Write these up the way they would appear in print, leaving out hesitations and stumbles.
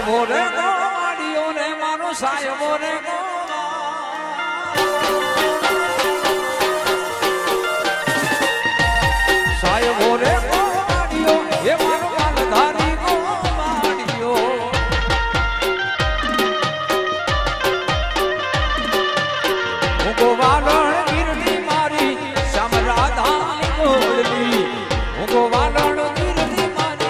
સાહેબો રે ગોવાળીઓ રે મારો સાહેબો રે સાહેબો રે ગોવાળીઓ એ મારો માલધારી ગોવાળીઓ હું ગોવાળણ ગીરની મારી શ્યામ રાધાની ગોળની હું ગોવાળણ ગીરની મારી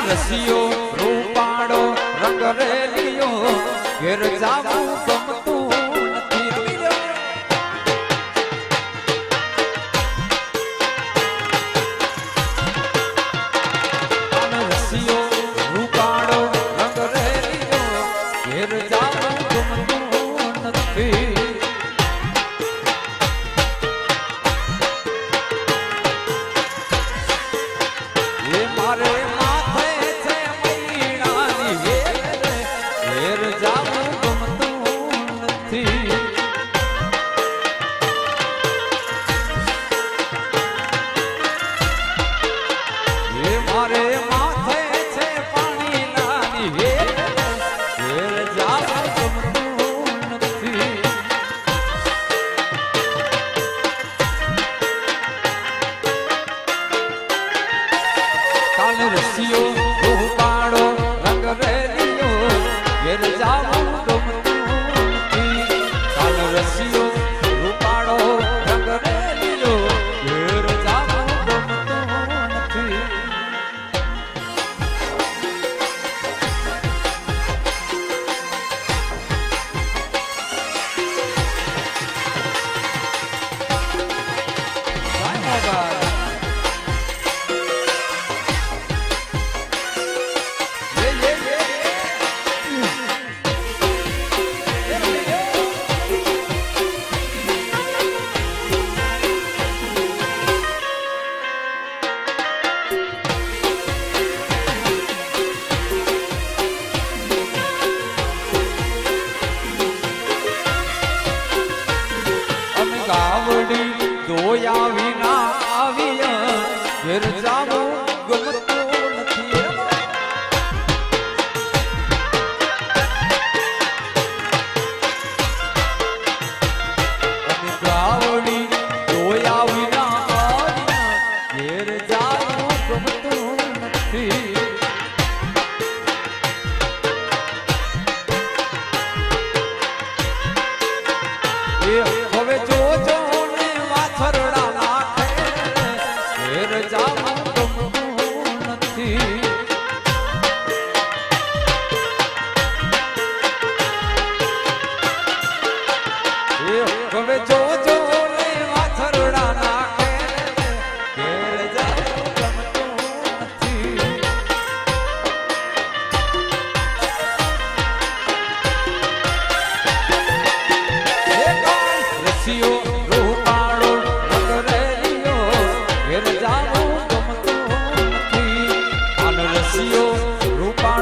રસિયો રૂપાળો રંગ રેલિયો ઘેર જાવું ગમતું નથી રસિયો રૂપાળો રંગ રેલિયો ઘેર જાવું ગમતું નથી એ મારે માથે છે મૈણાની ઘેર જાવું ગમતું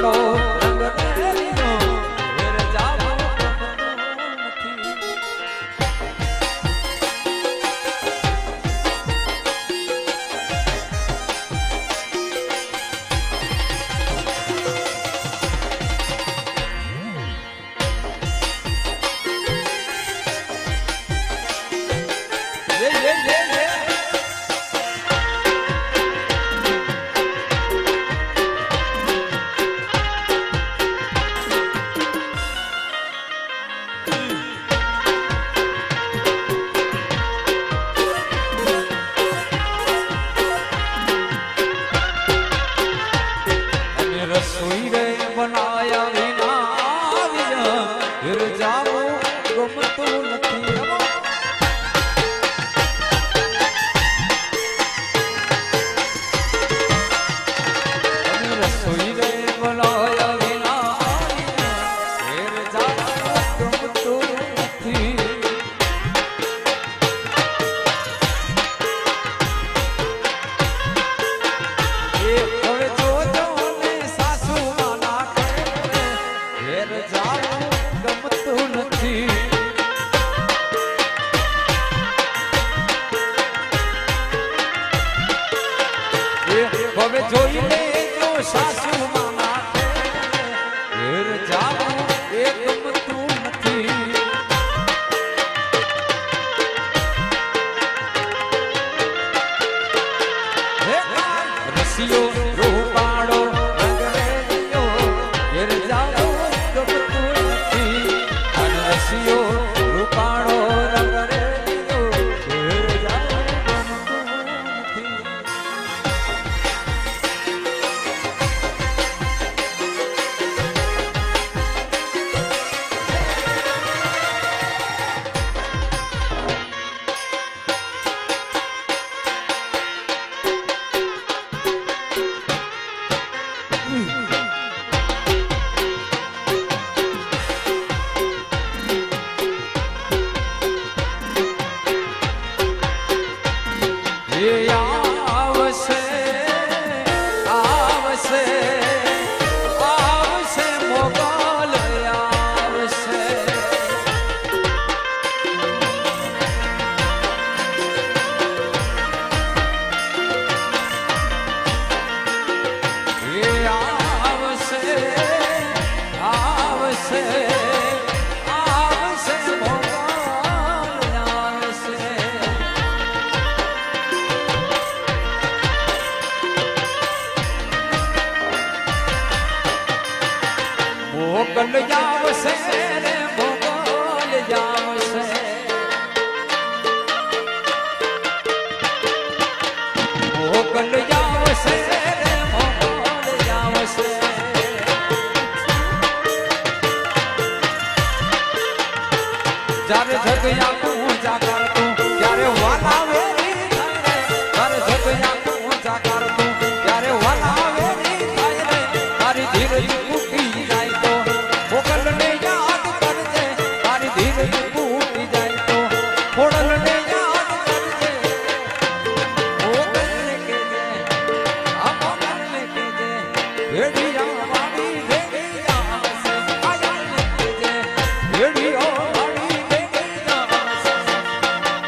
રૂપાળો રંગ રેલીનો ઘેર જાવું ગમતું નથી. રસોઈ રે બનાયા વિના ઘેર જાવું ગમતું નથી. રસોઈ રે બનાયા વિના ઘેર જાવું ગમતું નથી. હવે જોજો ને સાસુ માના ઘેર જાવું ગમતું નથી. હવે જોઈ લેજો સાસુ માના ઘેર જાવું એ ગમતું નથી. રસિયો રૂપાળો રંગ રેલીનો ઘેર જાવું ગમતું નથી. અને રસિયો રૂપાળો રંગ રેલીનો ઘેર જાવું ગમતું નથી. એ આવશે આવશે આવશે મોગલ આવશે. એ આવશે આવશે આવશે મોગલ આવશે. મોગલ આવશે રે મોગલ આવશે. મોગલ આવશે રે મોગલ આવશે. જ્યારે જગ્યા પૂજા કરતું ત્યારે વાલા વેરી થાય રે. જ્યારે જગ્યા પૂજા કરતું ત્યારે વાલા વેરી થાય રે. તારી ધીરજ તૂટી જાય તો મોગલને યાદ કરજે. તારી ધીરજ તૂટી જાય તો ખોડલને યાદ કરજે. મોગલને કહેજે આ મોગલને કહેજે ભેડિયા વાળી ભેડિયા આવશે. આયાને કહેજે ભેડિયા વાળી ભેડિયા આવશે.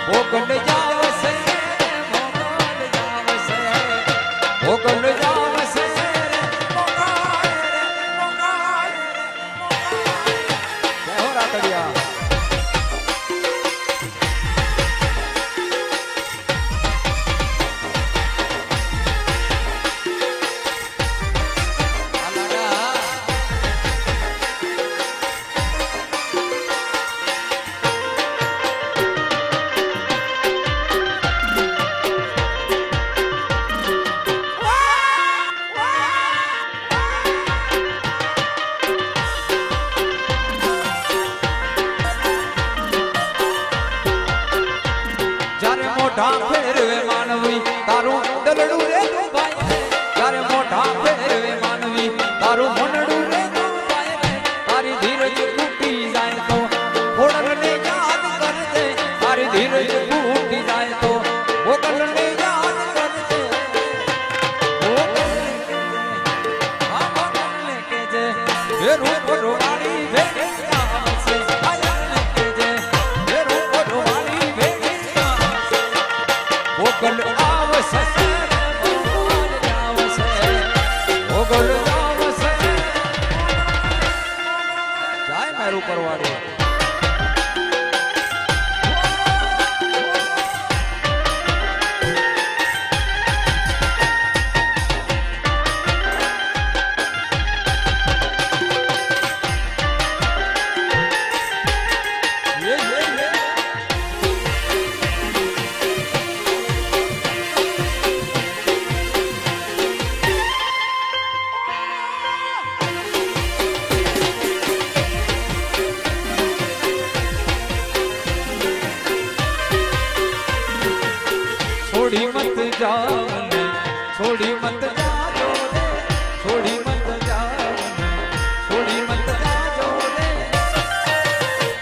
મોગલ આવશે મોગલ આવશે. મોગલ આવશે મોઢા ફેરવે માનવી તારું દલડું રે દુભાઈ. જ્યારે મોઢા ફેરવે માનવી તારું મનડું રે દુભાઈ. તારી ધીરજ તૂટી જાય તો ખોડલને યાદ કરજે. તારી ધીરજ તૂટી જાય તો મોગલને યાદ કરજે. મોગલને કહેજે हे रूप रोवाड़ी भेड़िया से आयल के जे हे रूप रोवाड़ी भेड़िया से गोकुल आवसे गोकुल आवसे गोकुल आवसे जाय मेरू परवाड़ी छोड़ी मत जाओ ने छोड़ी मत जाओ रे छोड़ी मत जाओ ने छोड़ी मत जाओ रे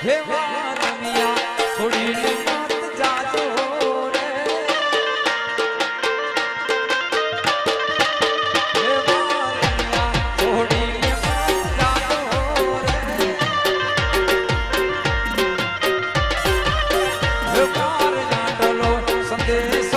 हे वानिया छोड़ी मत जाओ रे हे वानिया छोड़ी मत जाओ रे हे पार नाटलो संदेश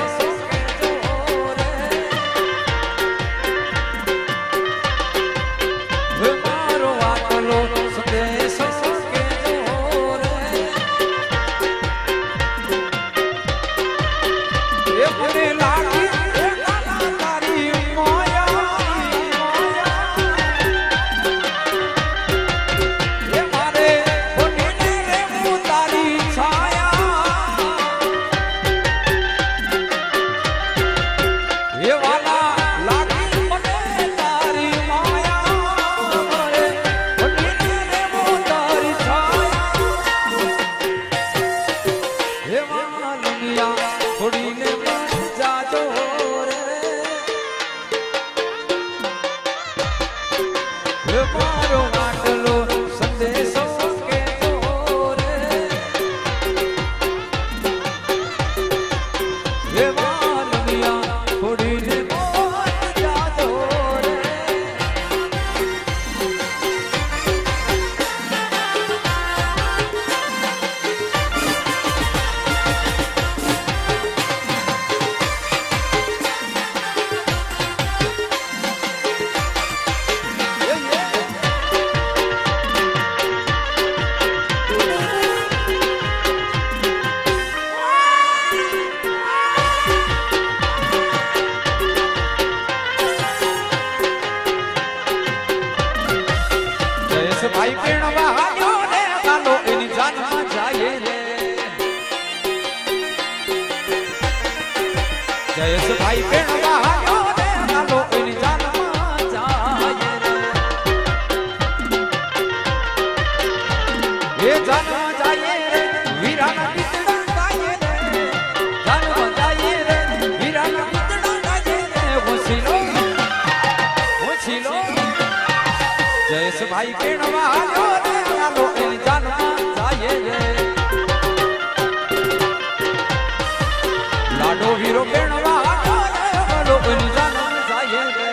भाई पेड़ बहायो रे गालो इन जान में जाए रे जयस भाई पेड़ बहायो रे गालो इन जान में जाए रे ये जान में जाए रे वीरा ना कितना जाए रे जान में जाए रे वीरा ना कितना जाए रे वो छिलो जयस भाई पेड़ बहायो रे गालो इन जान में जाए रे लाडो हीरो पेड़ बहायो रे गालो इन जान में जाए रे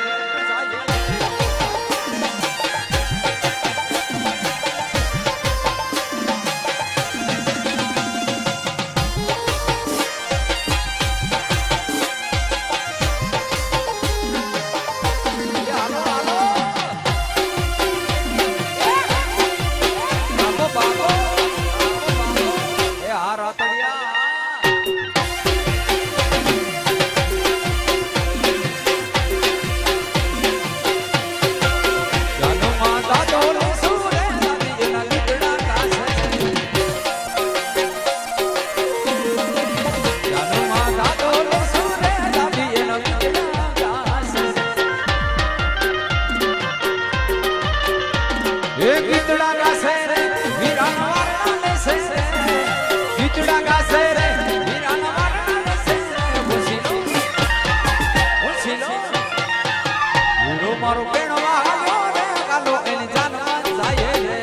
मारो पेड़ वालो रे गालो इन जान में जाए रे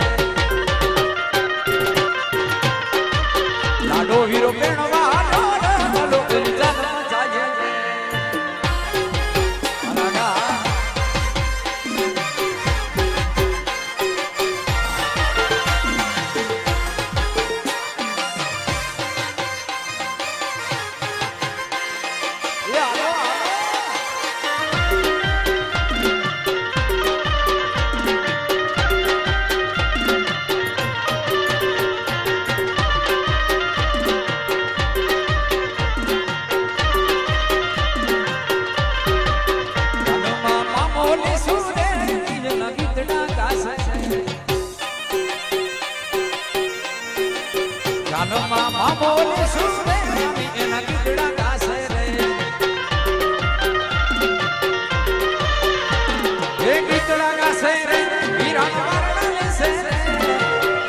लाडो हीरो पेड़ वालो रे गालो इन जान में जाए रे अलागा બોલે સુરે એના ગીતડા ગાશે રે એ ગીતડા ગાશે રે વીરા વારણા લેશે રે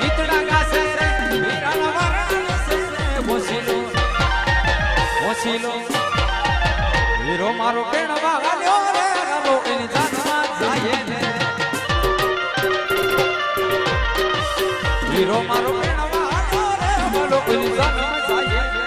ગીતડા ગાશે રે વીરા વારણા લેશે રે મોસીલો વીરો મારો કેણવા ગાલ્યો રે ગાલો એની જાનમાં જાય ને વીરો મારો કેણવા ગાલ્યો રે ગાલો એની જાનમાં જાય ને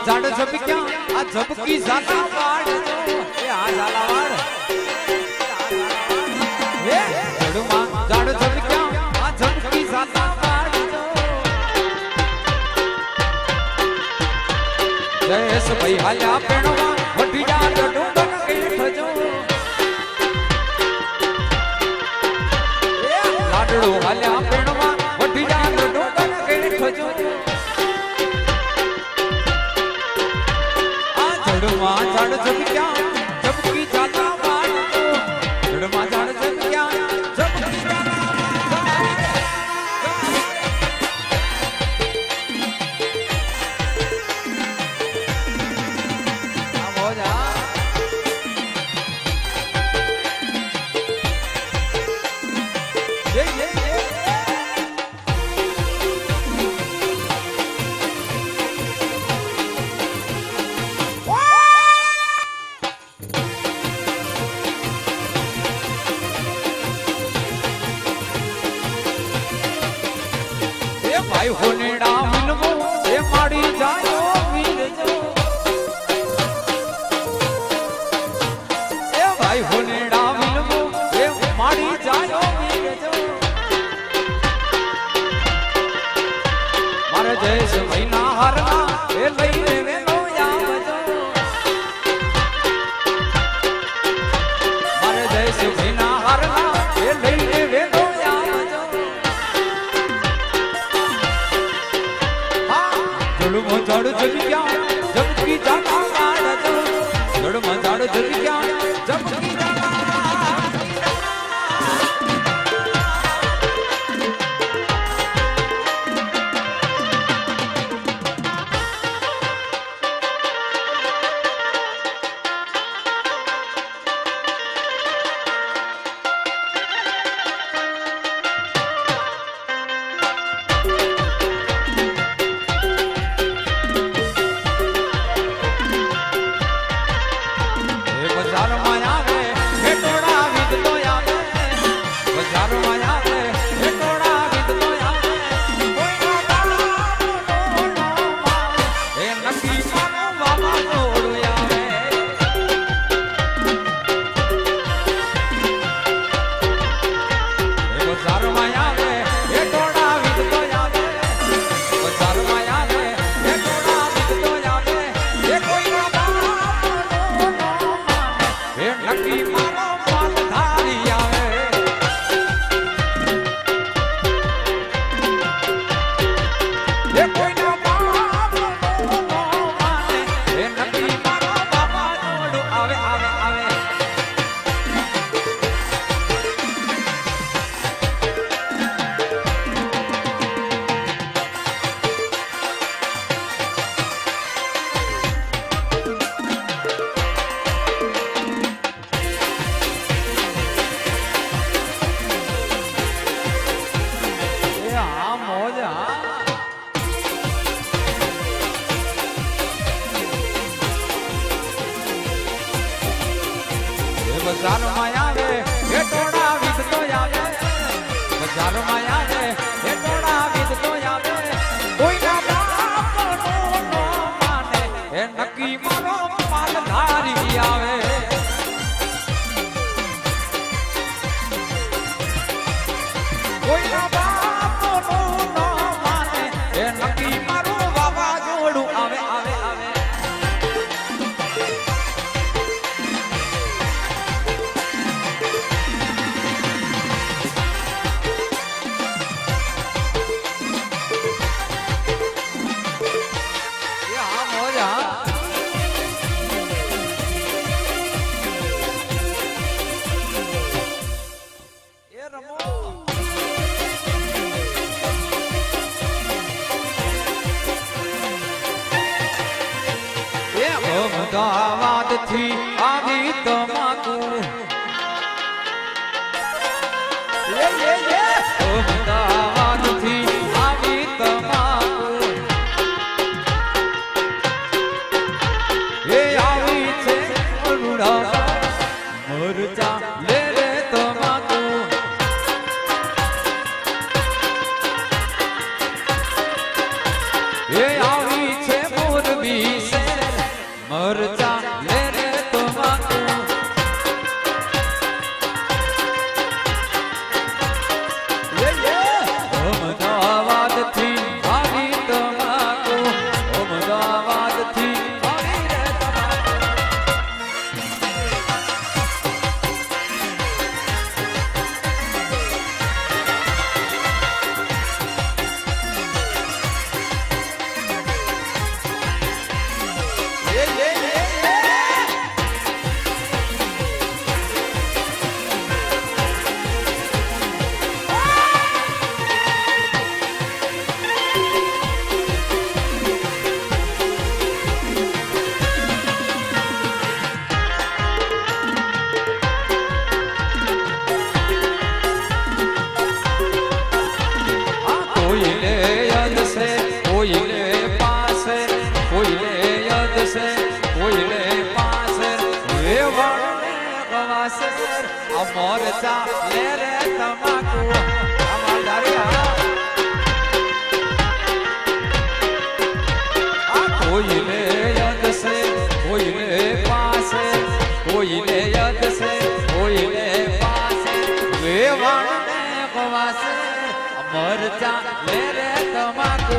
जाड़ झपक्या आ झपकी जाला वाड़ ए आ जाला वाड़ ए जड़मा जाड़ झपक्या आ झपकी जाला वाड़ जयस भाई हाल्या पेणवा वठिया डुंडन के ठजो ए लाडड़ो हाल्या पेणवा वठिया डुंडन के ठजो जड़मा जड़ झपक्या झपकी जाला वाड़ जड़मा जड़ झपक्या झपकी जाला हो जा ये भाई होनेड़ा मिलमो ए माड़ी जायो वीर जो ए भाई होनेड़ा मिलमो ए माड़ी जायो वीर जो मारे जैस महीना हरना ए लईने वेलो आवजो मारे जैस महीना हरना ए लईने वेलो जड़मा जड़ झपक्या झपकी जाला वाड़ जड़मा जड़ झपक्या झपकी जाला बजार माया रे हे टोड़ा विद तो आवे बजार माया रे हे टोड़ा विद तो आवे कोई ना बाप नो माने हे नक्की मारो माल धारी आवे कोई ना बाप नो અમદાવાદથી આવી તમાકુ અમદાવાદથી આવી તમાકુ એ આવી છે રૂડા મરચા લે રે તમાકુ એ આવી છે મોરબી છે મરચા લે રે તમાકુ અમદાવાદથી આવી તમાકુ અમદાવાદથી આવી રે તમાકુ મોરચા લે રે તમાકુ કોઈને યાદ છે કોઈને પાસે કોઈને યાદ છે કોઈને પાસે વેવાણને કવાસે મોરચા લે રે તમાકુ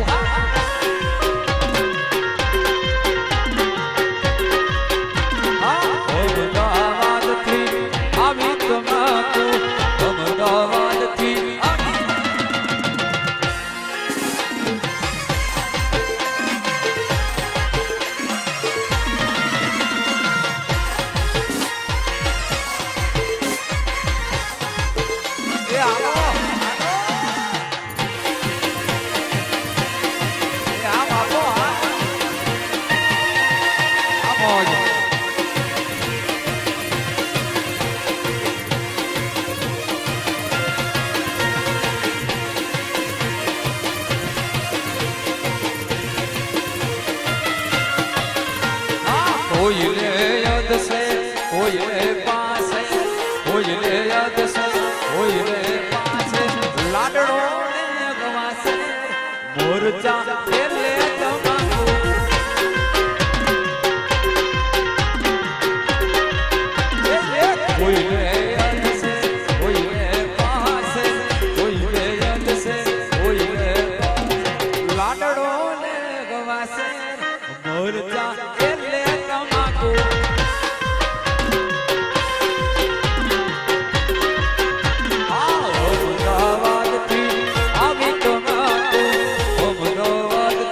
કોઈને યાદ છે કોઈને પાસે કોઈને યાદ છે કોઈને પાસે લાડડો ને ગવાસે મોરચા લે તમાકુ કોઈને યાદ છે કોઈને પાસે કોઈને યાદ છે કોઈને લાડડો ને ગવાસે મોરચા અમદાવાદથી આવી તમાકુ અમદાવાદ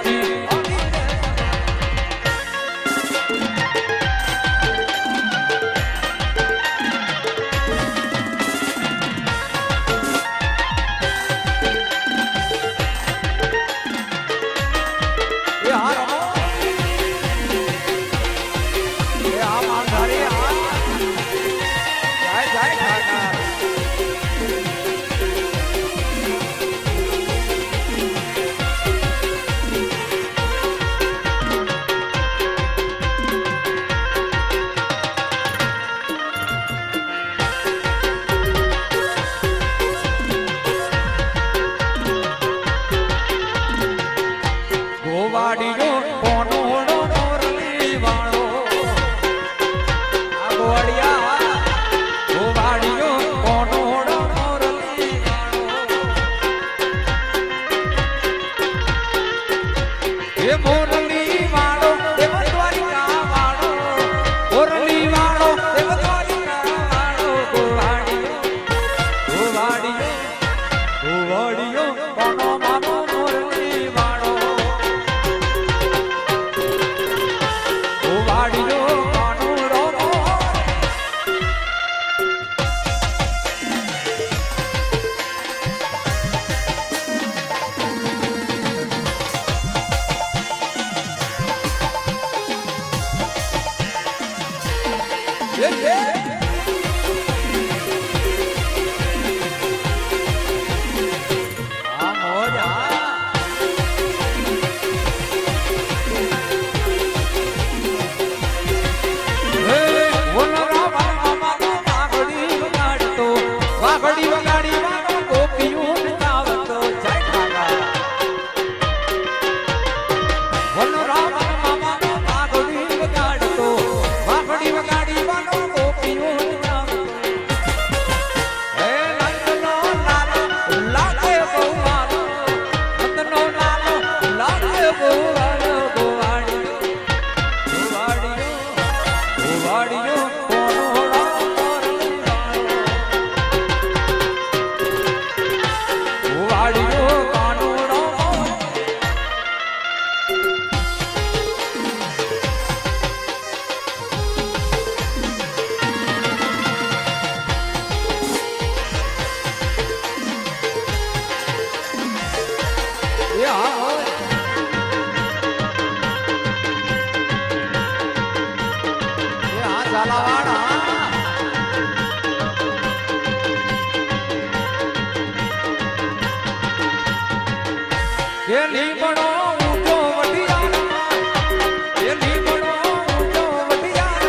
એ લીમડો ઊંચો વઢિયાર એ લીમડો ઊંચો વઢિયાર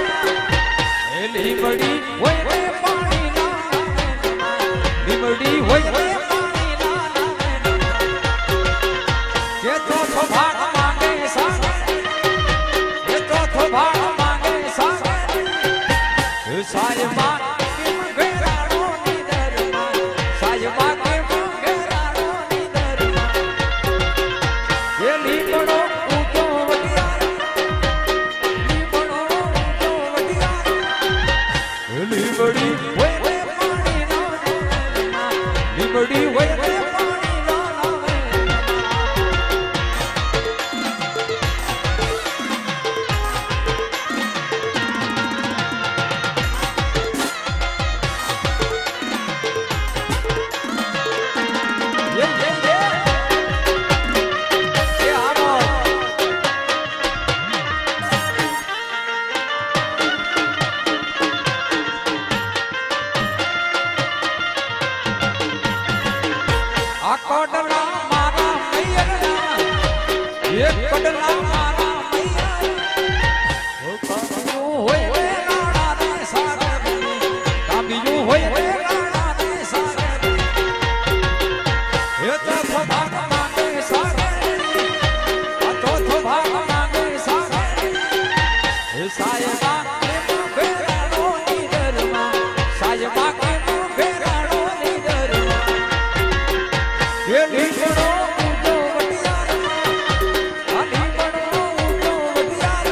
એ લીમડી હોય રે પાણી ના લીમડી હોય રે પાણી ના એ ચોથો ભાગ માંગે સાગર એ ચોથો ભાગ માંગે સાગર સાયબા કે મંગેરાડો ની દરમાં સાયબા કે મંગેરાડો ની દરમાં એ લીમડો ઊંચો વઢિયાર લીમડો ઊંચો વઢિયાર લીમડી હોય રે પાણી ના લીમડી હોય રે પાણી ના કોડલા મારા મૈયરના એક કોડલા મારા મૈયર ઓ કાબિયું હોય રે રાણા ને સાગર કાબિયું હોય રે રાણા ને સાગર એ તો ભાગ માંગે સાગર આ તો ભાગ માંગે સાગર એ સાયબા કે મુખેરાડો ની દરમાં સાયબા કે મુખેરાડો ની દરમાં એ લીમડો ઊંચો વઢિયાર આ લીમડો ઊંચો વઢિયાર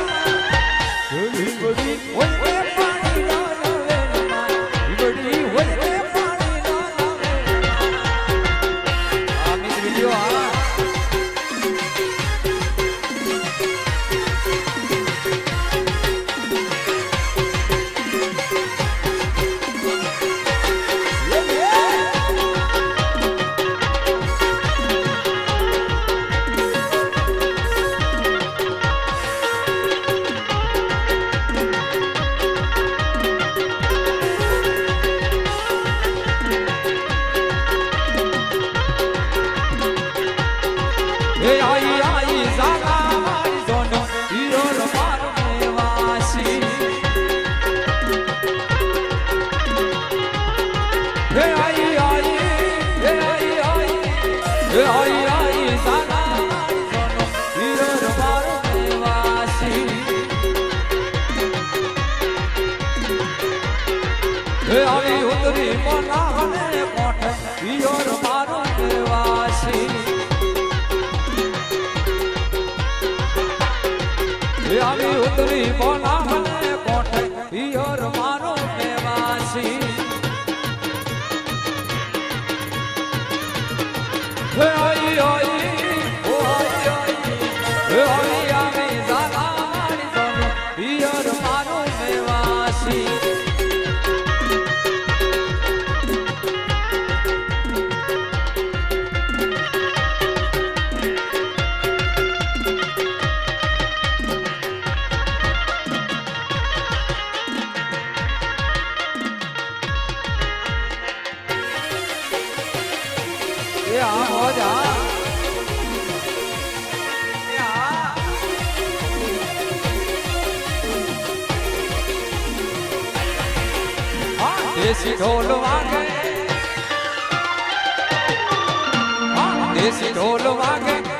એ લીમડી હોય રે પાણી ના લાવે લીમડી હોય રે પાણી ના લાવે આ મિત્રીઓ આ એ આઈ આઈ ઝાલા મારી જોનો ઈયોર મારો મેવાસી એ આઈ આઈ એ આઈ આઈ એ આઈ આઈ ઝાલા મારી જોનો ઈયોર મારો મેવાસી એ આવી ઉતરી મોલાને કોઠ ઈયોર મારો મેવાસી આવી ઉતરી બોલાવને કોઠે ઈયોર મારો મેવાસી હે આઈ આઈ ઓ આઈ આઈ હે આઈ આવી ઝાલા મારી જોનો ઈયોર મારો મેવાસી देसी ढोल वागे देसी ढोल वागे